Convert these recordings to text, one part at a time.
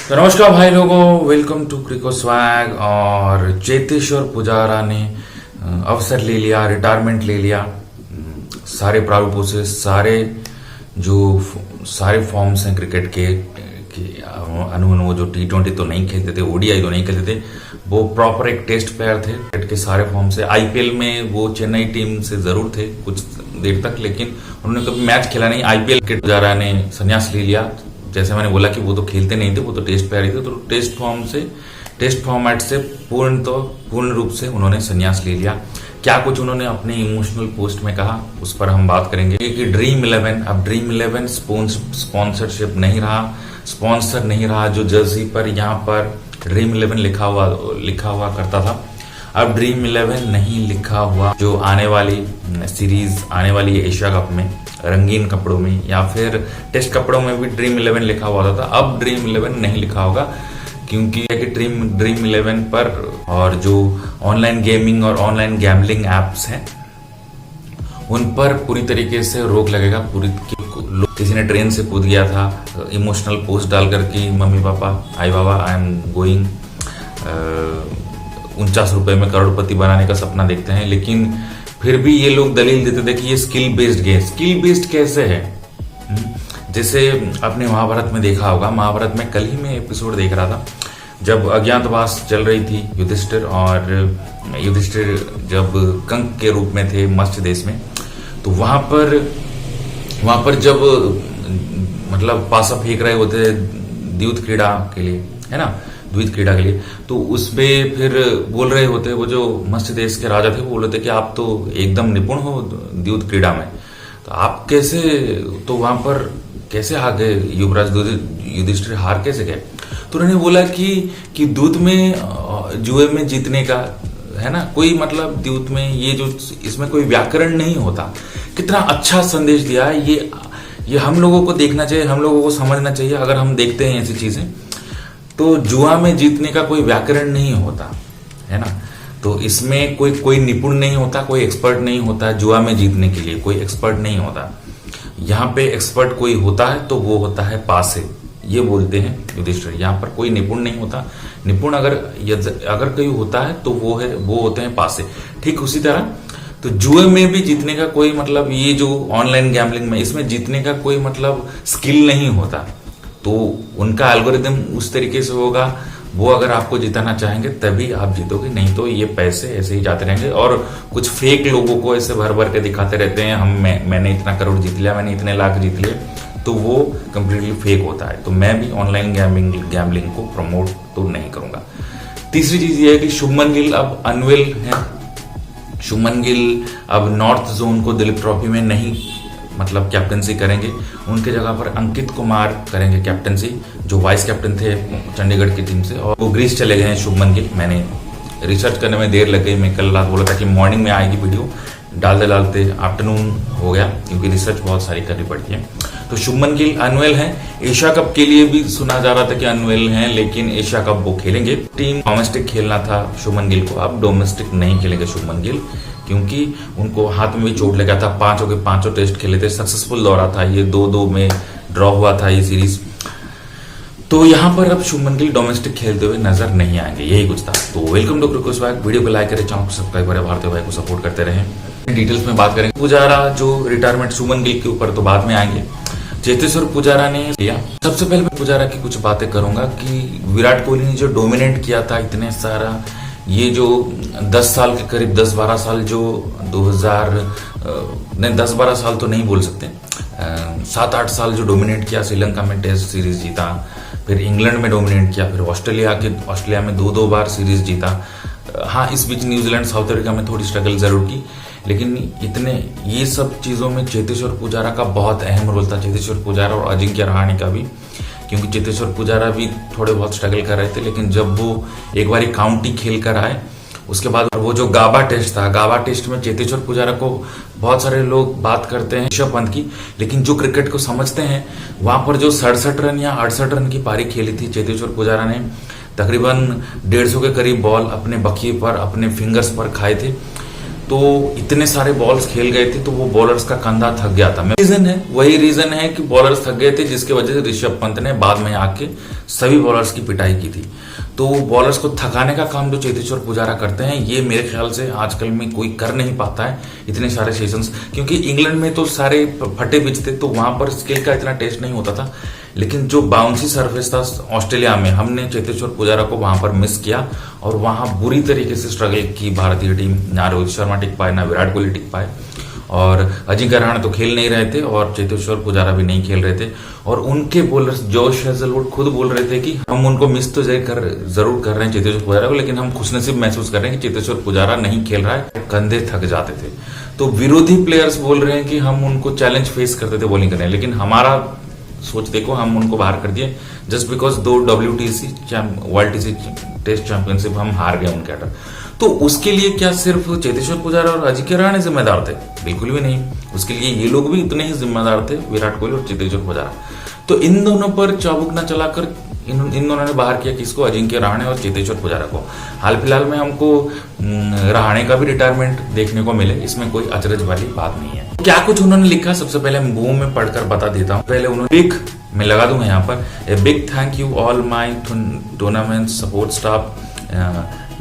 तो नमस्कार भाई लोगों, वेलकम टू क्रिको स्वैग। और चेतेश्वर पुजारा ने अवसर ले लिया, रिटायरमेंट ले लिया। सारे प्रारूपों से सारे फॉर्म्स हैं क्रिकेट के वो जो T20 तो नहीं खेलते थे, ओडीआई तो नहीं खेलते थे, वो प्रॉपर एक टेस्ट प्लेयर थे क्रिकेट के सारे फॉर्म से। आईपीएल में वो चेन्नई टीम से जरूर थे कुछ देर तक, लेकिन उन्होंने कभी मैच खेला नहीं। आईपीएल क्रिकेट पुजारा ने संन्यास ले लिया। जैसे मैंने बोला कि वो तो खेलते नहीं थे, वो तो टेस्ट प्लेयर ही थे, तो टेस्ट फॉर्मेट से पूर्ण रूप से उन्होंने संन्यास ले लिया। क्या कुछ उन्होंने अपने इमोशनल पोस्ट में कहा, उस पर हम बात करेंगे। कि ड्रीम 11 स्पॉन्सरशिप नहीं रहा, स्पॉन्सर नहीं रहा। जो जर्सी पर यहाँ पर ड्रीम 11 लिखा हुआ करता था, अब ड्रीम 11 नहीं लिखा हुआ। जो आने वाली सीरीज आने वाली एशिया कप में रंगीन कपड़ों में या फिर टेस्ट कपड़ों में भी ड्रीम 11 लिखा हुआ था, अब ड्रीम 11 नहीं लिखा होगा, क्योंकि ड्रीम 11 पर और जो ऑनलाइन गेमिंग और ऑनलाइन गैम्बलिंग एप्स हैं उन पर पूरी तरीके से रोक लगेगा। किसी ने ट्रेन से कूद गया था इमोशनल पोस्ट डालकर कि mummy papa I Baba I am going 49 रुपए में करोड़पति बनाने का सपना देखते हैं, लेकिन फिर भी ये लोग दलील देते थे कि ये स्किल बेस्ड कैसे है। जैसे आपने महाभारत में देखा होगा, महाभारत में कल ही मैं एपिसोड देख रहा था, जब अज्ञातवास चल रही थी युधिष्ठिर जब कंक के रूप में थे मत्स्य देश में, तो वहां पर जब मतलब पासा फेंक रहे होते द्यूत क्रीड़ा के लिए, है ना, द्वित क्रीड़ा के लिए, तो उसमें फिर बोल रहे होते वो जो मत्स्य देश के राजा थे, वो बोल रहे थे कि आप तो एकदम निपुण हो द्यूत क्रीड़ा में, तो आप कैसे, तो वहां पर कैसे हार गए युवराज युधिष्ठिर, हार कैसे गए? तो उन्होंने बोला कि दूत में जुए में जीतने का है ना, कोई मतलब द्यूत में ये जो इसमें कोई व्याकरण नहीं होता। कितना अच्छा संदेश दिया है ये हम लोगों को देखना चाहिए, हम लोगों को समझना चाहिए। अगर हम देखते हैं ऐसी चीजें, तो जुआ में जीतने का कोई व्याकरण नहीं होता, है ना। तो इसमें कोई निपुण नहीं होता, कोई एक्सपर्ट नहीं होता। जुआ में जीतने के लिए कोई एक्सपर्ट नहीं होता। यहाँ पे एक्सपर्ट कोई होता है तो वो होता है पासे, ये बोलते हैं युधिष्ठिर। यहाँ पर कोई निपुण नहीं होता। निपुण अगर कोई होता है तो वो होते हैं पासे। ठीक उसी तरह तो जुए में भी जीतने का कोई मतलब, ये जो ऑनलाइन गैम्बलिंग में, इसमें जीतने का कोई मतलब स्किल नहीं होता। तो उनका एल्गोरिदम उस तरीके से होगा, वो अगर आपको जिताना चाहेंगे तभी आप जीतोगे, नहीं तो ये पैसे ऐसे ही जाते रहेंगे। और कुछ फेक लोगों को ऐसे भर के दिखाते रहते हैं, मैंने इतना करोड़ जीत लिया, मैंने इतने लाख जीत लिए, तो वो कंप्लीटली फेक होता है। तो मैं भी ऑनलाइन गैम्बलिंग को प्रमोट तो नहीं करूंगा। तीसरी चीज ये है कि शुभमन गिल अब अनवेल है। शुभमन गिल अब नॉर्थ जोन को दिलीप ट्रॉफी में नहीं मतलब कैप्टनसी करेंगे, उनके जगह पर अंकित कुमार करेंगे कैप्टनसी, जो वाइस कैप्टन थे चंडीगढ़ की टीम से, और वो ग्रीस चले गए हैं शुभमन गिल। मैंने रिसर्च करने में देर लग गई, मैं कल रात बोला था कि मॉर्निंग में आएगी वीडियो, डालते आफ्टरनून हो गया, क्योंकि रिसर्च बहुत सारी करनी पड़ती है। तो शुभमन गिल अनवेल है। एशिया कप के लिए भी सुना जा रहा था कि अनवेल हैं, लेकिन एशिया कप वो खेलेंगे। टीम डोमेस्टिक खेलना था शुभमन गिल को, अब डोमेस्टिक नहीं खेलेंगे शुभमन गिल, क्योंकि उनको हाथ में भी चोट लगा था। 5 टेस्ट खेले थे, सक्सेसफुल दौरा था ये, 2-2 में ड्रॉ हुआ था ये सीरीज। तो यहाँ पर अब शुभमन गिल डोमेस्टिक खेलते हुए नजर नहीं आएंगे, यही कुछ था। तो welcome to Crico Swag. Video को लाइक करें, चैनल को सब्सक्राइब करें, भारतीय भाई को सपोर्ट करते रहें। डिटेल्स में बात करेंगे। पुजारा जो रिटायरमेंट शुभमन गिल के ऊपर तो बाद में आएंगे। चेतेश्वर पुजारा ने लिया। सबसे पहले मैं पुजारा की कुछ बातें करूंगा कि विराट कोहली ने जो डोमिनेट किया था इतने सारा, ये जो 10 साल के करीब 10-12 साल, जो 10-12 साल तो नहीं बोल सकते, 7-8 साल जो डोमिनेट किया, श्रीलंका में टेस्ट सीरीज जीता, फिर इंग्लैंड में डोमिनेट किया, फिर ऑस्ट्रेलिया में 2-2 बार सीरीज जीता। हाँ, इस बीच न्यूजीलैंड साउथ अफ्रीका में थोड़ी स्ट्रगल जरूर की, लेकिन ये सब चीजों में चेतेश्वर पुजारा का बहुत अहम रोल था। चेतेश्वर पुजारा और अजिंक्य रहाणे का भी, क्योंकि चेतेश्वर पुजारा भी थोड़े बहुत स्ट्रगल कर रहे थे, लेकिन जब वो एक बार काउंटी खेल कर आए, उसके बाद वो जो गाबा टेस्ट था, गाबा टेस्ट में चेतेश्वर पुजारा को बहुत सारे लोग बात करते हैं ऋषभ पंत की, लेकिन जो क्रिकेट को समझते हैं, वहां पर जो 67 रन या 68 रन की पारी खेली थी चेतेश्वर पुजारा ने, तकरीबन 150 के करीब बॉल अपने बखिए पर, अपने फिंगर्स पर खाए थे। तो इतने सारे बॉल्स खेल गए थे तो वो बॉलर्स का कंधा थक गया था। वही रीजन है कि बॉलर्स थक गए थे, जिसकी वजह से ऋषभ पंत ने बाद में आके सभी बॉलर्स की पिटाई की थी। तो बॉलर्स को थकाने का काम जो चेतेश्वर पुजारा करते हैं, ये मेरे ख्याल से आजकल में कोई कर नहीं पाता है इतने सारे सेशंस, क्योंकि इंग्लैंड में तो सारे फटे पिच थे तो वहां पर स्किल का इतना टेस्ट नहीं होता था। लेकिन जो बाउंसी सरफेस था ऑस्ट्रेलिया में, हमने चेतेश्वर पुजारा को वहां पर मिस किया और वहां बुरी तरीके से स्ट्रगल की भारतीय टीम। ना रोहित शर्मा टिक पाए, ना विराट कोहली टिक पाए, और अजिंक्य रहाणे तो खेल नहीं रहे थे और चेतेश्वर पुजारा भी नहीं खेल रहे थे। और उनके बॉलर्स जोश हेजलवुड खुद बोल रहे थे कि हम उनको मिस तो जरूर कर रहे हैं चेतेश्वर पुजारा को, लेकिन हम खुशनसीब महसूस कर रहे हैं कि चेतेश्वर पुजारा नहीं खेल रहा है, कंधे थक जाते थे। तो विरोधी प्लेयर्स बोल रहे हैं कि हम उनको चैलेंज फेस करते थे बॉलिंग करने, लेकिन हमारा सोच देखो, हम उनको बाहर कर दिए जस्ट बिकॉज 2 WTC वर्ल्ड टीसी टेस्ट चैंपियनशिप हम हार गए उनके अटर। तो उसके लिए क्या सिर्फ चेतेश्वर पुजारा और अजिंक्य रहाणे जिम्मेदार थे? बिल्कुल भी नहीं। उसके लिए ये लोग भी इतने ही जिम्मेदार थे, विराट कोहली और चेतेश्वर पुजारा। तो इन दोनों पर चाबुक न चलाकर इन दोनों ने बाहर किया किसको? अजिंक्य रहाणे और चेतेश्वर पुजारा को। हाल फिलहाल में हमको रहाणे का भी रिटायरमेंट देखने को मिले, इसमें कोई अचरज वाली बात नहीं है। क्या कुछ उन्होंने लिखा, सबसे पहले वो मैं पढ़कर बता देता हूँ। पहले उन्होंने बिग, मैं लगा दूंगा यहाँ पर, a big thank you all my tournament support staff,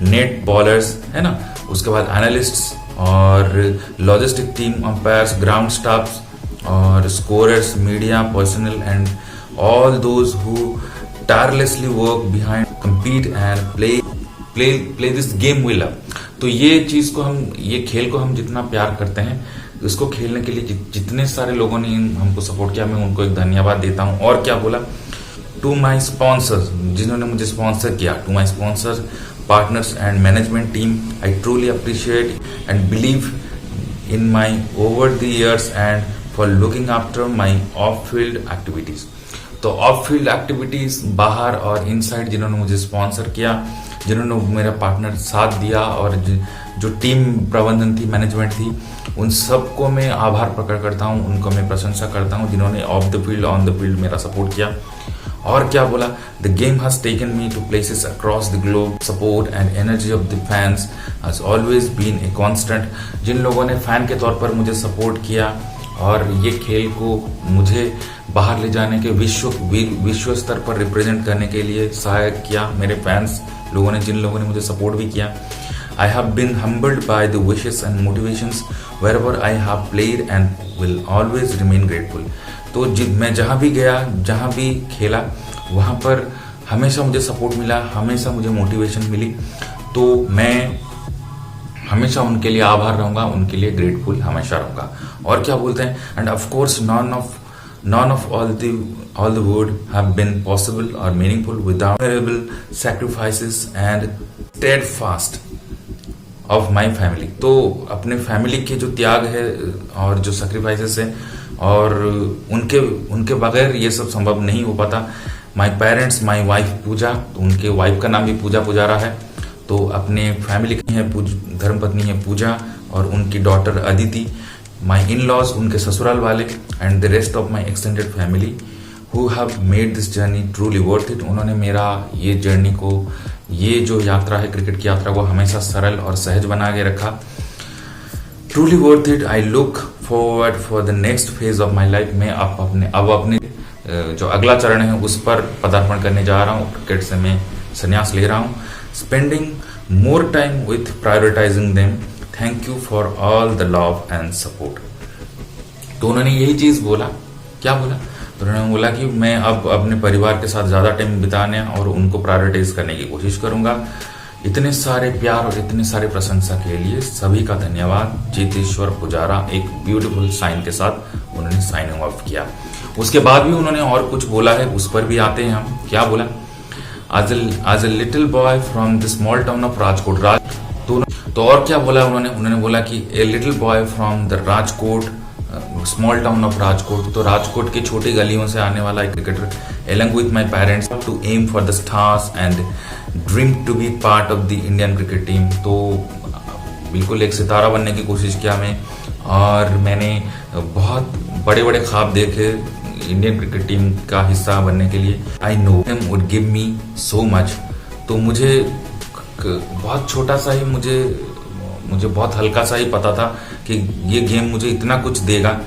net bowlers, है ना, उसके बाद एनालिस्ट्स और logistic team, umpires, ground staff और scorers, media personal and all those who tirelessly work behind, compete and play this game we love। तो ये चीज को हम, ये खेल को हम जितना प्यार करते हैं, इसको खेलने के लिए जितने सारे लोगों ने हमको सपोर्ट किया, मैं उनको एक धन्यवाद देता हूँ। और क्या बोला, टू माई स्पॉन्सर्स, जिन्होंने मुझे स्पॉन्सर किया, to my sponsors, partners and management team, I truly appreciate and believe in my over the years and for looking after my off field activities. तो ऑफ फील्ड एक्टिविटीज, बाहर और inside, जिन्होंने मुझे sponsor किया, जिन्होंने मेरा partner साथ दिया, और जो टीम प्रबंधन थी, मैनेजमेंट थी, उन सबको मैं आभार प्रकट करता हूं, उनको मैं प्रशंसा करता हूं, जिन्होंने off the field, on the field मेरा सपोर्ट किया। और क्या बोला, the game has taken me to places across the globe, support and energy of the fans has always been a constant. जिन लोगों ने फैन के तौर पर मुझे सपोर्ट किया और ये खेल को मुझे बाहर ले जाने के विश्व स्तर पर रिप्रेजेंट करने के लिए सहायक किया, मेरे फैंस लोगों ने, जिन लोगों ने मुझे सपोर्ट भी किया। I have been humbled by the wishes and motivations wherever I have played and will always remain grateful. तो मैं जहां भी गया, जहां भी खेला, वहां पर हमेशा मुझे सपोर्ट मिला, हमेशा मुझे मोटिवेशन मिली। तो मैं हमेशा उनके लिए आभार रहूंगा, उनके लिए ग्रेटफुल हमेशा रहूंगा। और क्या बोलते हैं, end of course none of all the would have been possible or meaningful without memorable sacrifices and steadfast of my family। तो अपने फैमिली के जो त्याग है और जो सैक्रिफाइसेस है, और उनके बगैर ये सब संभव नहीं हो पाता। माई पेरेंट्स, माई वाइफ पूजा, तो उनके वाइफ का नाम भी पूजा पुजारा है। तो अपने फैमिली की है, धर्मपत्नी है पूजा, और उनकी daughter Aditi, my in laws, उनके ससुराल वाले, and the rest of my extended family who have made this journey truly worth it. उन्होंने मेरा ये जर्नी को, ये जो यात्रा है, क्रिकेट की यात्रा को हमेशा सरल और सहज बना के रखा। Truly worth it. I look forward for the next phase of my life. मैं अब अपने जो अगला चरण है उस पर पदार्पण करने जा रहा हूँ। क्रिकेट से मैं संन्यास ले रहा हूँ। Spending more time with prioritising them. Thank you for all the love and support. तो उन्होंने यही चीज बोला। क्या बोला? तो उन्होंने बोला कि मैं अब अपने परिवार के साथ ज्यादा टाइम बिताने और उनको प्रायोरिटाइज करने की कोशिश करूंगा। इतने सारे प्यार और इतने सारे प्रशंसा के लिए सभी का धन्यवाद। चेतेश्वर पुजारा एक ब्यूटीफुल साइन के साथ उन्होंने साइनिंग ऑफ किया। उसके बाद भी उन्होंने और कुछ बोला है, उस पर भी आते हैं हम। क्या बोला? As a little boy from the small town of Rajkot. तो और क्या बोला उन्होंने बोला कि a little boy from the Rajkot, small town of Rajkot. तो राजकोट की छोटी गलियों से आने वाला एक cricketer, along with my parents to aim for the stars and dream to be part of the Indian cricket team. तो बिल्कुल एक सितारा बनने की कोशिश किया मैं, और मैंने बहुत बड़े बड़े ख्वाब देखे इंडियन क्रिकेट टीम का हिस्सा बनने के लिए। I know him would give me so much. तो मुझे बहुत छोटा सा ही मुझे मुझे बहुत हल्का सा ही पता था कि ये गेम मुझे इतना कुछ देगा।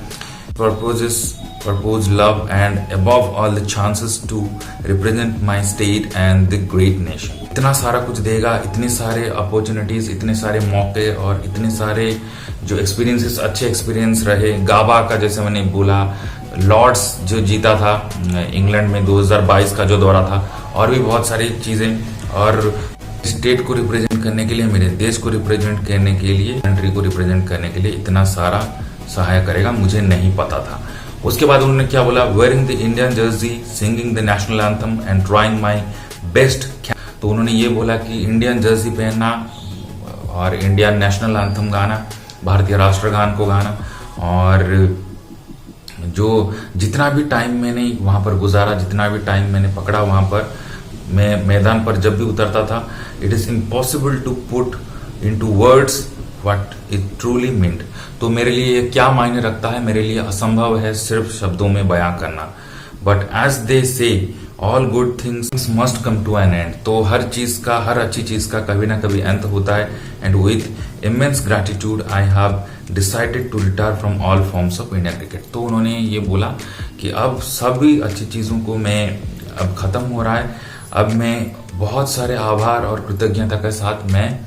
Purpose, love and above all the chances to represent my state and the great nation। इतना सारा कुछ देगा, इतने सारे अपॉर्चुनिटीज, इतने सारे मौके और इतने सारे जो एक्सपीरियंसेस, अच्छे एक्सपीरियंस रहे। गाबा का जैसे मैंने बोला, लॉर्ड्स जो जीता था इंग्लैंड में 2022 का जो दौरा था, और भी बहुत सारी चीजें, और स्टेट को रिप्रेजेंट करने के लिए, मेरे देश को रिप्रेजेंट करने के लिए, कंट्री को रिप्रेजेंट करने के लिए इतना सारा सहाय करेगा, मुझे नहीं पता था। उसके बाद उन्होंने क्या बोला, wearing the Indian Jersey, singing the national anthem and trying my best. तो उन्होंने ये बोला कि इंडियन जर्सी पहनना और इंडियन नेशनल एंथम गाना, भारतीय राष्ट्रगान को गाना, और जो जितना भी टाइम मैंने वहां पर गुजारा, जितना भी टाइम मैंने पकड़ा वहां पर, मैं मैदान पर जब भी उतरता था, it is impossible to put into words what it truly meant. तो मेरे लिए ये क्या मायने रखता है, मेरे लिए असंभव है सिर्फ शब्दों में बयां करना। But as they say all good things must come to an end. तो हर चीज का, हर अच्छी चीज का कभी ना कभी अंत होता है। And with immense gratitude I have decided to retire from all forms of Indian cricket. तो उन्होंने ये बोला कि अब सभी अच्छी चीजों को मैं, अब खत्म हो रहा है, अब मैं बहुत सारे आभार और कृतज्ञता के साथ मैं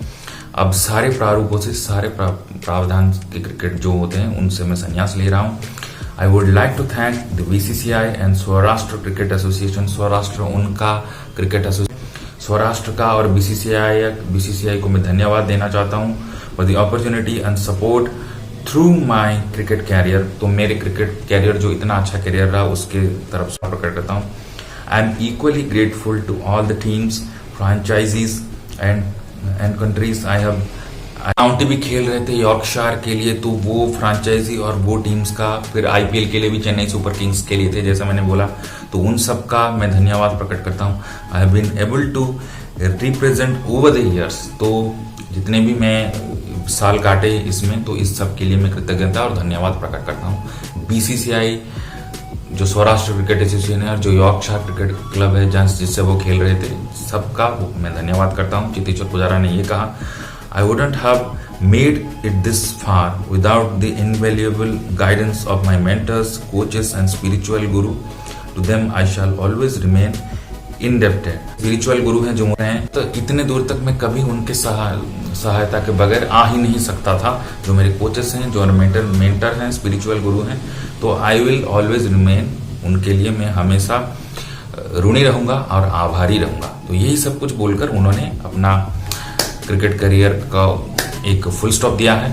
अब सारे प्रारूपों से, सारे प्रावधान के क्रिकेट जो होते हैं उनसे मैं संन्यास ले रहा हूं। I would like to thank the BCCI and Saurashtra cricket association. Saurashtra उनका क्रिकेट एसोसिएशन, सौराष्ट्र का और बीसीसीआई को मैं धन्यवाद देना चाहता हूं for the opportunity and support through my cricket career. तो मेरे क्रिकेट कैरियर जो इतना अच्छा कैरियर रहा, उसके तरफ से प्रकट करता हूँ। I am equally grateful to all the teams, franchises and countries. I have county भी खेल रहे थे यॉर्कशायर के लिए, तो वो फ्रेंचाइजी और वो टीम्स का, फिर आईपीएल के लिए भी चेन्नई सुपर किंग्स के लिए थे जैसा मैंने बोला, तो उन सब का मैं धन्यवाद प्रकट करता हूँ। I have been able to represent over the years. तो जितने भी मैं साल काटे इसमें, तो इस सब के लिए मैं कृतज्ञता और धन्यवाद प्रकट करता हूँ। बीसीसीआई, जो सौराष्ट्र क्रिकेट एसोसिएशन है, और जो यॉर्कशायर क्रिकेट क्लब है जिससे वो खेल रहे थे, सबका मैं धन्यवाद करता हूँ। चेतेश्वर पुजारा ने ये कहा, I wouldn't have made it this far without the invaluable guidance of my mentors, coaches and spiritual guru. To them I shall always remain indebted. Spiritual guru हैं जो हैं, तो इतने दूर तक मैं कभी उनके सहायता के बगैर आ ही नहीं सकता था। जो मेरे कोचेस हैं, जो मेंटर हैं, स्पिरिचुअल गुरु हैं, तो आई विल ऑलवेज रिमेन, उनके लिए मैं हमेशा ऋणी रहूंगा और आभारी रहूंगा। तो यही सब कुछ बोलकर उन्होंने अपना क्रिकेट करियर का एक फुल स्टॉप दिया है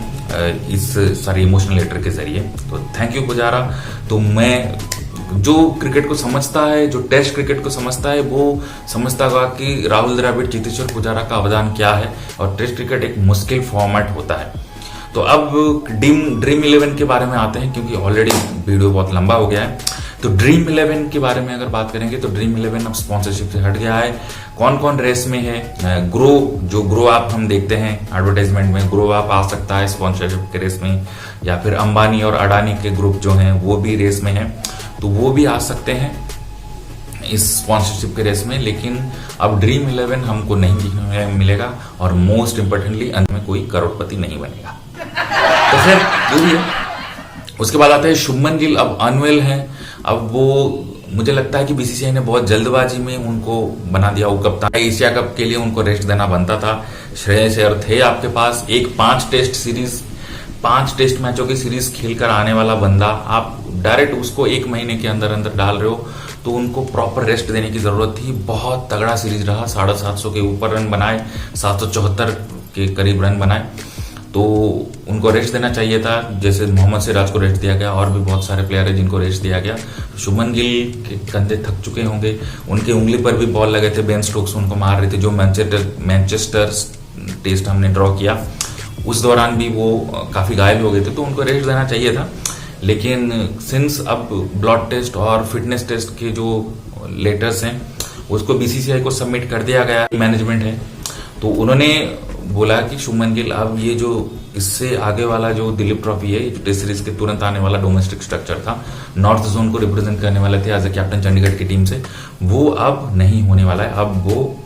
इस सारी इमोशनल लेटर के जरिए। तो थैंक यू पुजारा। तो मैं, जो क्रिकेट को समझता है, जो टेस्ट क्रिकेट को समझता है, वो समझता होगा कि राहुल द्रविड़, चेतेश्वर पुजारा का अवदान क्या है, और टेस्ट क्रिकेट एक मुश्किल फॉर्मेट होता है। तो अब ड्रीम 11 के बारे में आते हैं, क्योंकि ऑलरेडी वीडियो बहुत लंबा हो गया है। तो ड्रीम 11 के बारे में अगर बात करेंगे, तो ड्रीम 11 अब स्पॉन्सरशिप से हट गया है। कौन कौन रेस में है? ग्रो आप हम देखते हैं एडवर्टाइजमेंट में, ग्रो आप आ सकता है स्पॉन्सरशिप के रेस में, या फिर अंबानी और अडानी के ग्रुप जो हैं वो भी रेस में हैं, तो वो भी आ सकते हैं इस स्पॉन्सरशिप के रेस में। लेकिन अब ड्रीम 11 हमको नहीं देखने मिलेगा, और मोस्ट इंपोर्टेंटली अंत में कोई करोड़पति नहीं बनेगा। तो फिर जो भी है, उसके बाद आता है शुभमन गिल। अब अनवेल है, अब वो, मुझे लगता है कि बीसीसीआई ने बहुत जल्दबाजी में उनको बना दिया वो कप्तान। एशिया कप के लिए उनको रेस्ट देना बनता था। श्रेयस अय्यर थे आपके पास, एक 5 टेस्ट मैचों की सीरीज खेलकर आने वाला बंदा, आप डायरेक्ट उसको 1 महीने के अंदर अंदर डाल रहे हो, तो उनको प्रॉपर रेस्ट देने की जरूरत थी। बहुत तगड़ा सीरीज रहा, 750 के ऊपर रन बनाए, 774 के करीब रन बनाए, तो उनको रेस्ट देना चाहिए था। जैसे मोहम्मद सिराज को रेस्ट दिया गया, और भी बहुत सारे प्लेयर हैं जिनको रेस्ट दिया गया। शुभमन गिल के कंधे थक चुके होंगे, उनकी उंगली पर भी बॉल लगे थे, बेन स्टोक्स उनको मार रहे थे। जो मैनचेस्टर टेस्ट हमने ड्रॉ किया, उस दौरान भी वो काफी घायल हो गए थे, तो उनको रेस्ट देना चाहिए था। लेकिन सिंस अब ब्लड टेस्ट और फिटनेस टेस्ट के जो लेटर्स हैं, उसको बीसीसीआई को सबमिट कर दिया गया, मैनेजमेंट है, तो उन्होंने बोला कि शुभमन गिल अब ये जो इससे आगे वाला जो दिलीप ट्रॉफी है, जो टेस्ट सीरीज के तुरंत आने वाला डोमेस्टिक स्ट्रक्चर था, नॉर्थ जोन को रिप्रेजेंट करने वाले थे एज ए कैप्टन चंडीगढ़ की टीम से, वो अब नहीं होने वाला है। अब वो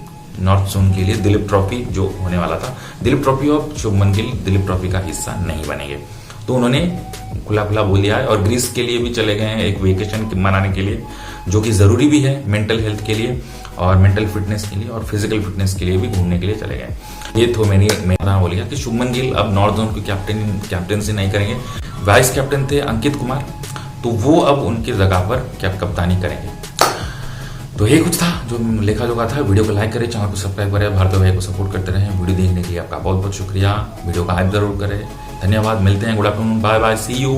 नॉर्थ जोन के लिए दिलीप ट्रॉफी जो होने वाला था, दिलीप ट्रॉफी और शुभमन गिल दिलीप ट्रॉफी का हिस्सा नहीं बनेंगे। तो उन्होंने खुला खुला बोल दिया है और ग्रीस के लिए भी चले गए हैं एक वेकेशन मनाने के लिए, जो कि जरूरी भी है मेंटल हेल्थ के लिए और मेंटल फिटनेस के लिए और फिजिकल फिटनेस के लिए भी घूमने के लिए चले गए। ये तो मेरा बोल गया कि शुभमन गिल अब नॉर्थ जोन की कैप्टनसी नहीं करेंगे। वाइस कैप्टन थे अंकित कुमार, तो वो अब उनकी जगह पर कप्तानी करेंगे। तो ये कुछ था जो लेखा जोखा था। वीडियो को लाइक करें, चैनल को सब्सक्राइब करें, भारतीय भाई को सपोर्ट करते रहें। वीडियो देखने के लिए आपका बहुत बहुत शुक्रिया। वीडियो का हाइप जरूर करें। धन्यवाद, मिलते हैं। Good afternoon, bye bye, see you.